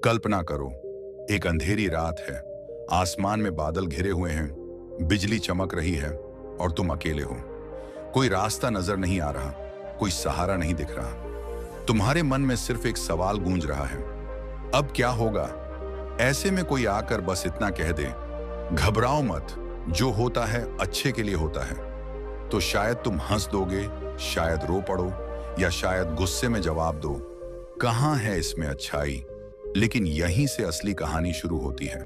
कल्पना करो, एक अंधेरी रात है, आसमान में बादल घिरे हुए हैं, बिजली चमक रही है और तुम अकेले हो। कोई रास्ता नजर नहीं आ रहा, कोई सहारा नहीं दिख रहा। तुम्हारे मन में सिर्फ एक सवाल गूंज रहा है, अब क्या होगा? ऐसे में कोई आकर बस इतना कह दे, घबराओ मत, जो होता है अच्छे के लिए होता है। तो शायद तुम हंस दोगे, शायद रो पड़ो, या शायद गुस्से में जवाब दो, कहां है इसमें अच्छाई? लेकिन यहीं से असली कहानी शुरू होती है।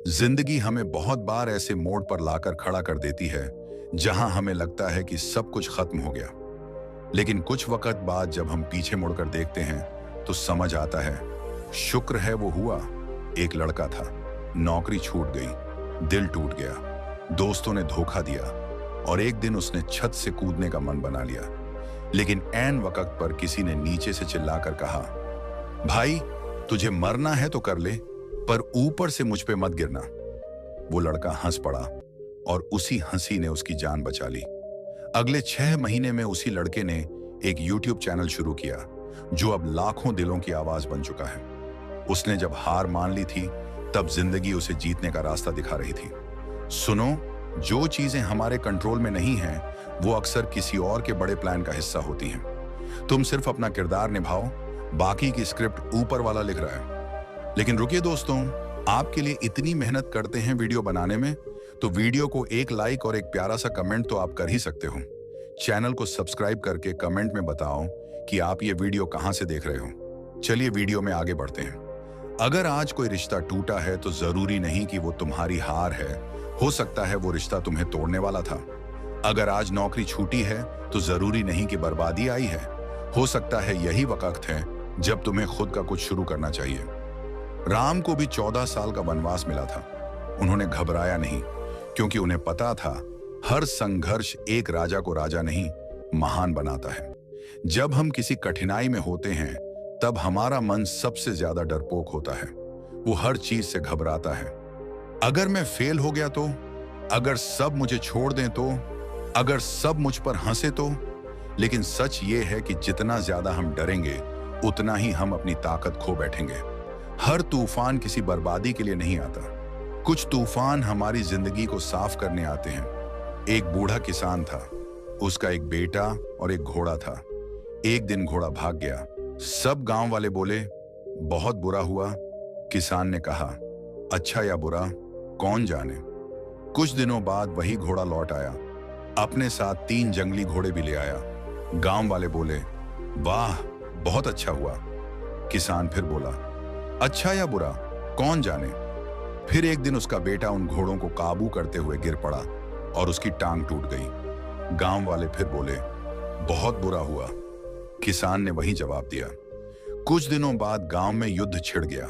जिंदगी हमें बहुत बार ऐसे मोड़ पर लाकर खड़ा कर देती है जहां हमें लगता है कि सब कुछ खत्म हो गया। लेकिन कुछ वक्त बाद जब हम पीछे मुड़कर देखते हैं तो समझ आता है, शुक्र है वो हुआ। एक लड़का था, नौकरी छूट गई, दिल टूट गया, दोस्तों ने धोखा दिया और एक दिन उसने छत से कूदने का मन बना लिया। लेकिन ऐन वक्त पर किसी ने नीचे से चिल्लाकर कहा, भाई तुझे मरना है तो कर ले, पर ऊपर से मुझ पे मत गिरना। वो लड़का हंस पड़ा और उसी हंसी ने उसकी जान बचा ली। अगले 6 महीने में उसी लड़के ने एक YouTube चैनल शुरू किया जो अब लाखों दिलों की आवाज बन चुका है। उसने जब हार मान ली थी तब जिंदगी उसे जीतने का रास्ता दिखा रही थी। सुनो, जो चीजें हमारे कंट्रोल में नहीं हैं, वो अक्सर किसी और के बड़े प्लान का हिस्सा होती हैं। तुम सिर्फ अपना किरदार निभाओ, बाकी की स्क्रिप्ट ऊपर वाला लिख रहा है। लेकिन रुकिए दोस्तों, आपके लिए इतनी मेहनत करते हैं वीडियो बनाने में, तो वीडियो को एक लाइक और एक प्यारा सा कमेंट तो आप कर ही सकते हो। चैनल को सब्सक्राइब करके कमेंट में बताओ कि आप ये वीडियो कहां से देख रहे हो। चलिए वीडियो में आगे बढ़ते हैं। अगर आज कोई रिश्ता टूटा है तो जरूरी नहीं कि वो तुम्हारी हार है, हो सकता है वो रिश्ता तुम्हें तोड़ने वाला था। अगर आज नौकरी छूटी है तो जरूरी नहीं कि बर्बादी आई है, हो सकता है यही वक्त है जब तुम्हें खुद का कुछ शुरू करना चाहिए। राम को भी 14 साल का वनवास मिला था। उन्होंने घबराया नहीं, क्योंकि उन्हें पता था हर संघर्ष एक राजा को राजा नहीं, महान बनाता है। जब हम किसी कठिनाई में होते हैं तब हमारा मन सबसे ज्यादा डरपोक होता है। वो हर चीज से घबराता है। अगर मैं फेल हो गया तो, अगर सब मुझे छोड़ दें तो, अगर सब मुझ पर हंसे तो। लेकिन सच ये है कि जितना ज्यादा हम डरेंगे उतना ही हम अपनी ताकत खो बैठेंगे। हर तूफान किसी बर्बादी के लिए नहीं आता। कुछ तूफान हमारी जिंदगी को साफ करने आते हैं। एक बूढ़ा किसान था, उसका एक बेटा और एक घोड़ा था। एक दिन घोड़ा भाग गया। सब गांव वाले बोले, बहुत बुरा हुआ। किसान ने कहा, अच्छा या बुरा कौन जाने। कुछ दिनों बाद वही घोड़ा लौट आया। अपने साथ 3 जंगली घोड़े भी ले आया। गांव वाले बोले, वाह बहुत अच्छा हुआ। किसान फिर बोला, अच्छा या बुरा कौन जाने। फिर एक दिन उसका बेटा उन घोड़ों को काबू करते हुए गिर पड़ा और उसकी टांग टूट गई। गांव वाले फिर बोले, बहुत बुरा हुआ। किसान ने वही जवाब दिया। कुछ दिनों बाद गांव में युद्ध छिड़ गया।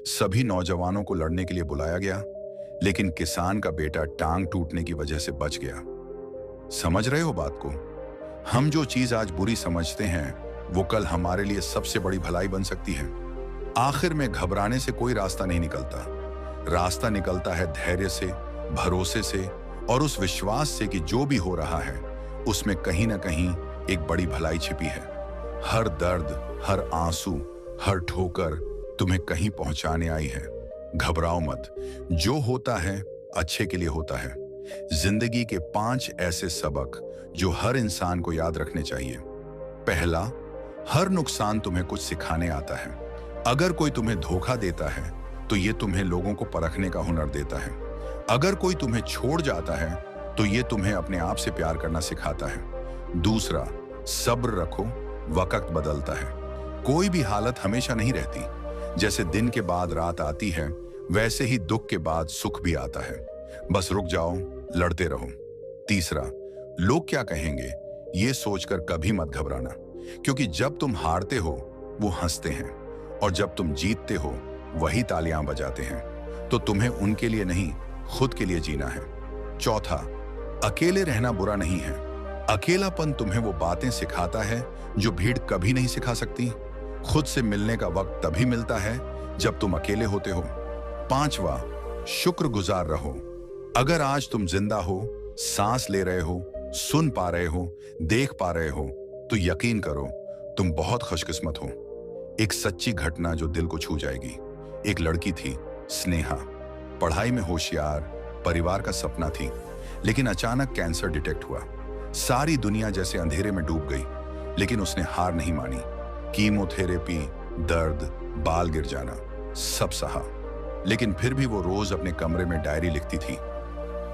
सभी नौजवानों को लड़ने के लिए बुलाया गया, लेकिन किसान का बेटा टांग टूटने की वजह से बच गया। समझ रहे हो बात को? हम जो चीज आज बुरी समझते हैं वो कल हमारे लिए सबसे बड़ी भलाई बन सकती है। आखिर में घबराने से कोई रास्ता नहीं निकलता। रास्ता निकलता है धैर्य से, भरोसे से और उस विश्वास से कि जो भी हो रहा है उसमें कहीं ना कहीं एक बड़ी भलाई छिपी है। हर दर्द, हर आंसू, हर ठोकर तुम्हें कहीं पहुंचाने आई है। घबराओ मत, जो होता है अच्छे के लिए होता है। जिंदगी के 5 ऐसे सबक जो हर इंसान को याद रखने चाहिए। पहला, हर नुकसान तुम्हें कुछ सिखाने आता है। अगर कोई तुम्हें धोखा देता है तो ये तुम्हें लोगों को परखने का हुनर देता है। अगर कोई तुम्हें छोड़ जाता है तो ये तुम्हें अपने आप से प्यार करना सिखाता है। दूसरा, सब्र रखो, वक्त बदलता है। कोई भी हालत हमेशा नहीं रहती। जैसे दिन के बाद रात आती है, वैसे ही दुख के बाद सुख भी आता है। बस रुक जाओ, लड़ते रहो। तीसरा, लोग क्या कहेंगे ये सोचकर कभी मत घबराना, क्योंकि जब तुम हारते हो वो हंसते हैं और जब तुम जीतते हो वही तालियां बजाते हैं। तो तुम्हें उनके लिए नहीं, खुद के लिए जीना है। चौथा, अकेले रहना बुरा नहीं है। अकेलापन तुम्हें वो बातें सिखाता है जो भीड़ कभी नहीं सिखा सकती। खुद से मिलने का वक्त तभी मिलता है जब तुम अकेले होते हो। पांचवा, शुक्रगुजार रहो। अगर आज तुम जिंदा हो, सांस ले रहे हो, सुन पा रहे हो, देख पा रहे हो, तो यकीन करो तुम बहुत खुशकिस्मत हो। एक सच्ची घटना जो दिल को छू जाएगी। एक लड़की थी, स्नेहा। पढ़ाई में होशियार, परिवार का सपना थी, लेकिन अचानक कैंसर डिटेक्ट हुआ। सारी दुनिया जैसे अंधेरे में डूब गई, लेकिन उसने हार नहीं मानी। कीमोथेरेपी, दर्द, बाल गिर जाना, सब सहा। लेकिन फिर भी वो रोज अपने कमरे में डायरी लिखती थी।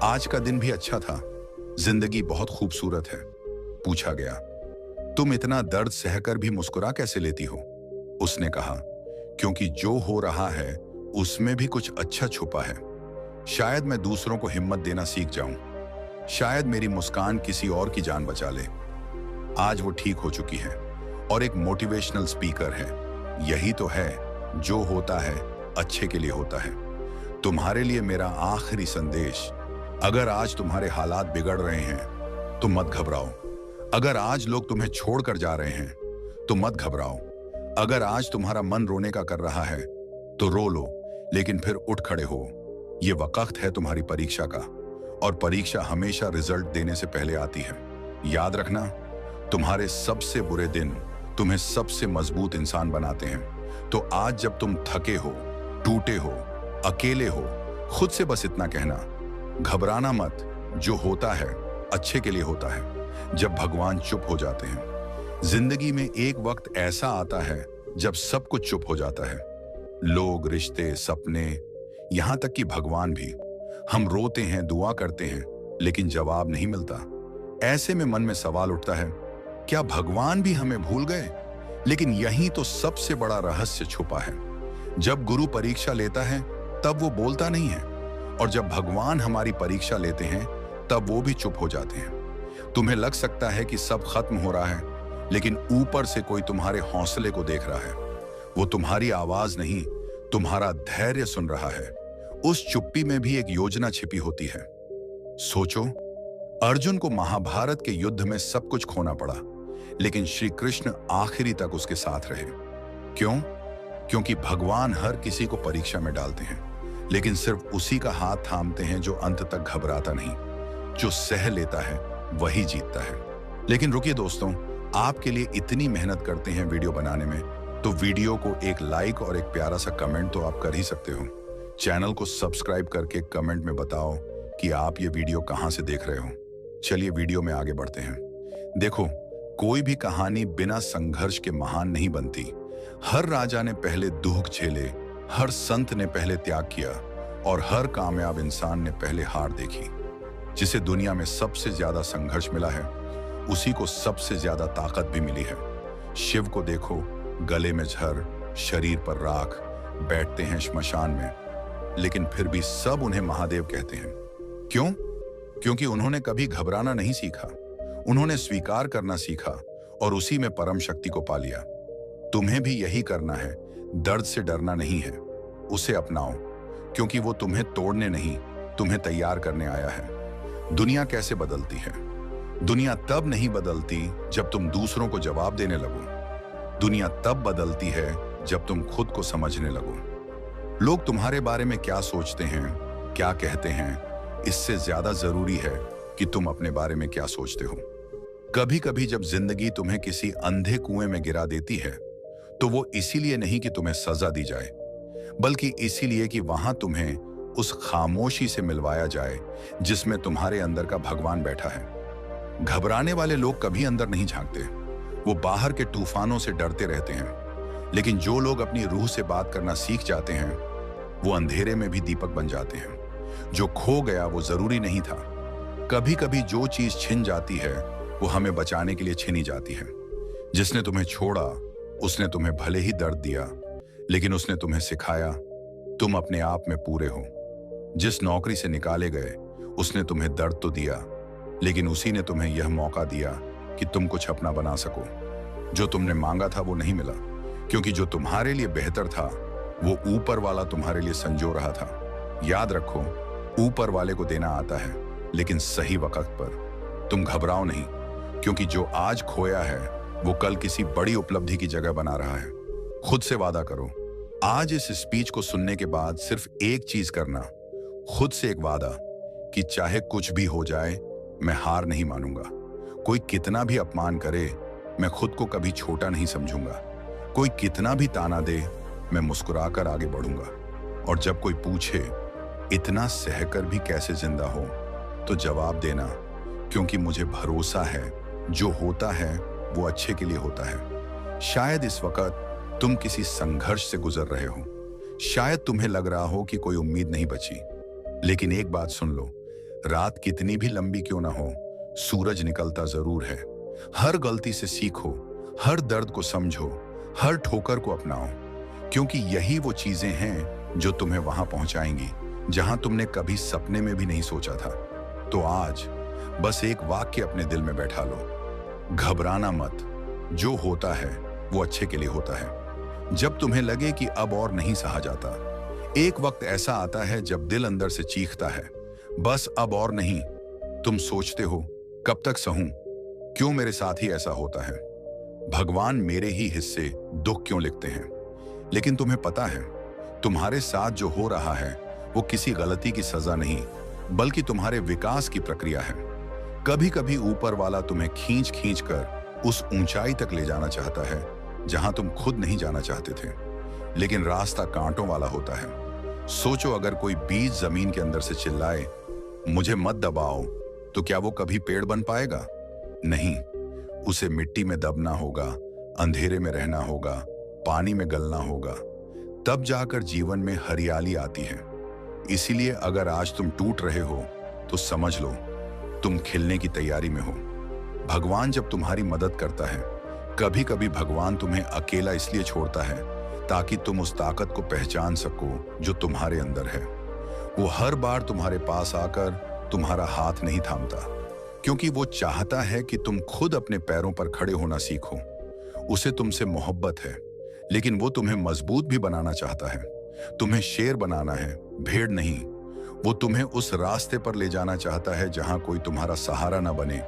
आज का दिन भी अच्छा था, जिंदगी बहुत खूबसूरत है। पूछा गया, तुम इतना दर्द सहकर भी मुस्कुरा कैसे लेती हो? उसने कहा, क्योंकि जो हो रहा है उसमें भी कुछ अच्छा छुपा है। शायद मैं दूसरों को हिम्मत देना सीख जाऊं। शायद मेरी मुस्कान किसी और की जान बचा ले। आज वो ठीक हो चुकी है और एक मोटिवेशनल स्पीकर है। यही तो है, जो होता है अच्छे के लिए होता है। तुम्हारे लिए मेरा आखिरी संदेश, अगर आज तुम्हारे हालात बिगड़ रहे हैं तो मत घबराओ। अगर आज लोग तुम्हें छोड़कर जा रहे हैं तो मत घबराओ। अगर आज तुम्हारा मन रोने का कर रहा है तो रो लो, लेकिन फिर उठ खड़े हो। ये वक्त है तुम्हारी परीक्षा का, और परीक्षा हमेशा रिजल्ट देने से पहले आती है। याद रखना, तुम्हारे सबसे बुरे दिन तुम्हें सबसे मजबूत इंसान बनाते हैं। तो आज जब तुम थके हो, टूटे हो, अकेले हो, खुद से बस इतना कहना, घबराना मत। जो होता है अच्छे के लिए होता है। जब भगवान चुप हो जाते हैं, जिंदगी में एक वक्त ऐसा आता है जब सब कुछ चुप हो जाता है। लोग, रिश्ते, सपने, यहां तक कि भगवान भी। हम रोते हैं, दुआ करते हैं, लेकिन जवाब नहीं मिलता। ऐसे में मन में सवाल उठता है, क्या भगवान भी हमें भूल गए? लेकिन यही तो सबसे बड़ा रहस्य छुपा है। जब गुरु परीक्षा लेता है तब वो बोलता नहीं है, और जब भगवान हमारी परीक्षा लेते हैं तब वो भी चुप हो जाते हैं। तुम्हें लग सकता है कि सब खत्म हो रहा है, लेकिन ऊपर से कोई तुम्हारे हौसले को देख रहा है। वो तुम्हारी आवाज नहीं, तुम्हारा धैर्य सुन रहा है। उस चुप्पी में भी एक योजना छिपी होती है। सोचो, अर्जुन को महाभारत के युद्ध में सब कुछ खोना पड़ा, लेकिन श्री कृष्ण आखिरी तक उसके साथ रहे। क्यों? क्योंकि भगवान हर किसी को परीक्षा में डालते हैं, लेकिन सिर्फ उसी का हाथ थामते हैं जो अंत तक घबराता नहीं। जो सह लेता है वही जीतता है। लेकिन रुकिए दोस्तों, आपके लिए इतनी मेहनत करते हैं वीडियो बनाने में, तो वीडियो को एक लाइक और एक प्यारा सा कमेंट तो आप कर ही सकते हो। चैनल को सब्सक्राइब करके कमेंट में बताओ कि आप ये वीडियो कहां से देख रहे हो। चलिए वीडियो में आगे बढ़ते हैं। देखो, कोई भी कहानी बिना संघर्ष के महान नहीं बनती। हर राजा ने पहले दुख झेले, हर संत ने पहले त्याग किया, और हर कामयाब इंसान ने पहले हार देखी। जिसे दुनिया में सबसे ज्यादा संघर्ष मिला है, उसी को सबसे ज्यादा ताकत भी मिली है। शिव को देखो, गले में झर, शरीर पर राख, बैठते हैं श्मशान में, लेकिन फिर भी सब उन्हें महादेव कहते हैं। क्यों? क्योंकि उन्होंने कभी घबराना नहीं सीखा। उन्होंने स्वीकार करना सीखा और उसी में परम शक्ति को पा लिया। तुम्हें भी यही करना है। दर्द से डरना नहीं है, उसे अपनाओ, क्योंकि वो तुम्हें तोड़ने नहीं, तुम्हें तैयार करने आया है। दुनिया कैसे बदलती है? दुनिया तब नहीं बदलती जब तुम दूसरों को जवाब देने लगो। दुनिया तब बदलती है जब तुम खुद को समझने लगो। लोग तुम्हारे बारे में क्या सोचते हैं, क्या कहते हैं, इससे ज्यादा जरूरी है कि तुम अपने बारे में क्या सोचते हो। कभी कभी जब जिंदगी तुम्हें किसी अंधे कुएं में गिरा देती है, तो वो इसीलिए नहीं कि तुम्हें सजा दी जाए, बल्कि इसीलिए कि वहां तुम्हें उस खामोशी से मिलवाया जाए जिसमें तुम्हारे अंदर का भगवान बैठा है। घबराने वाले लोग कभी अंदर नहीं झांकते, वो बाहर के तूफानों से डरते रहते हैं। लेकिन जो लोग अपनी रूह से बात करना सीख जाते हैं, वो अंधेरे में भी दीपक बन जाते हैं। जो खो गया वो जरूरी नहीं था। कभी कभी जो चीज छिन जाती है वो हमें बचाने के लिए छिनी जाती है। जिसने तुम्हें छोड़ा उसने तुम्हें भले ही दर्द दिया, लेकिन उसने तुम्हें सिखाया तुम अपने आप में पूरे हो। जिस नौकरी से निकाले गए उसने तुम्हें दर्द तो दिया, लेकिन उसी ने तुम्हें यह मौका दिया कि तुम कुछ अपना बना सको। जो तुमने मांगा था वो नहीं मिला, क्योंकि जो तुम्हारे लिए बेहतर था वो ऊपर वाला तुम्हारे लिए संजो रहा था। याद रखो, ऊपर वाले को देना आता है, लेकिन सही वक्त पर। तुम घबराओ नहीं, क्योंकि जो आज खोया है वो कल किसी बड़ी उपलब्धि की जगह बना रहा है। खुद से वादा करो। आज इस स्पीच को सुनने के बाद सिर्फ एक चीज करना, खुद से एक वादा कि चाहे कुछ भी हो जाए मैं हार नहीं मानूंगा। कोई कितना भी अपमान करे, मैं खुद को कभी छोटा नहीं समझूंगा। कोई कितना भी ताना दे, मैं मुस्कुराकर आगे बढ़ूंगा। और जब कोई पूछे इतना सहकर भी कैसे जिंदा हो, तो जवाब देना, क्योंकि मुझे भरोसा है जो होता है वो अच्छे के लिए होता है। शायद इस वक्त तुम किसी संघर्ष से गुजर रहे हो, शायद तुम्हें लग रहा हो कि कोई उम्मीद नहीं बची, लेकिन एक बात सुन लो, रात कितनी भी लंबी क्यों ना हो, सूरज निकलता जरूर है। हर गलती से सीखो, हर दर्द को समझो, हर ठोकर को अपनाओ, क्योंकि यही वो चीजें हैं जो तुम्हें वहां पहुंचाएंगी जहां तुमने कभी सपने में भी नहीं सोचा था। तो आज बस एक वाक्य अपने दिल में बैठा लो, घबराना मत, जो होता है वो अच्छे के लिए होता है। जब तुम्हें लगे कि अब और नहीं सहा जाता, एक वक्त ऐसा आता है जब दिल अंदर से चीखता है, बस अब और नहीं। तुम सोचते हो कब तक सहूं, क्यों मेरे साथ ही ऐसा होता है, भगवान मेरे ही हिस्से दुख क्यों लिखते हैं। लेकिन तुम्हें पता है, तुम्हारे साथ जो हो रहा है वो किसी गलती की सजा नहीं, बल्कि तुम्हारे विकास की प्रक्रिया है। कभी कभी ऊपर वाला तुम्हें खींच खींच कर उस ऊंचाई तक ले जाना चाहता है जहां तुम खुद नहीं जाना चाहते थे, लेकिन रास्ता कांटों वाला होता है। सोचो, अगर कोई बीज जमीन के अंदर से चिल्लाए मुझे मत दबाओ, तो क्या वो कभी पेड़ बन पाएगा? नहीं, उसे मिट्टी में दबना होगा, अंधेरे में रहना होगा, पानी में गलना होगा, तब जाकर जीवन में हरियाली आती है। इसीलिए अगर आज तुम टूट रहे हो तो समझ लो तुम खिलने की तैयारी में हो। भगवान जब तुम्हारी मदद करता है, कभी कभी भगवान तुम्हें अकेला इसलिए छोड़ता है ताकि तुम उस ताकत को पहचान सको जो तुम्हारे अंदर है। वो हर बार तुम्हारे पास आकर तुम्हारा हाथ नहीं थामता, क्योंकि वो चाहता है कि तुम खुद अपने पैरों पर खड़े होना सीखो। उसे तुमसे मोहब्बत है, लेकिन वो तुम्हें मजबूत भी बनाना चाहता है। तुम्हें शेर बनाना है, भेड़ नहीं। वो तुम्हें उस रास्ते पर ले जाना चाहता है जहां कोई तुम्हारा सहारा ना बने,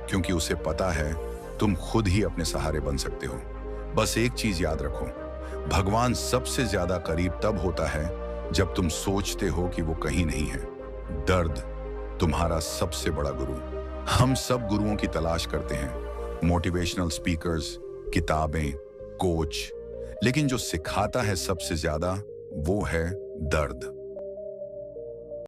क्योंकि उसे पता है तुम खुद ही अपने सहारे बन सकते हो। बस एक चीज याद रखो, भगवान सबसे ज्यादा करीब तब होता है जब तुम सोचते हो कि वो कहीं नहीं है। दर्द तुम्हारा सबसे बड़ा गुरु। हम सब गुरुओं की तलाश करते हैं, मोटिवेशनल स्पीकर्स, किताबें, कोच, लेकिन जो सिखाता है सबसे ज्यादा वो है दर्द।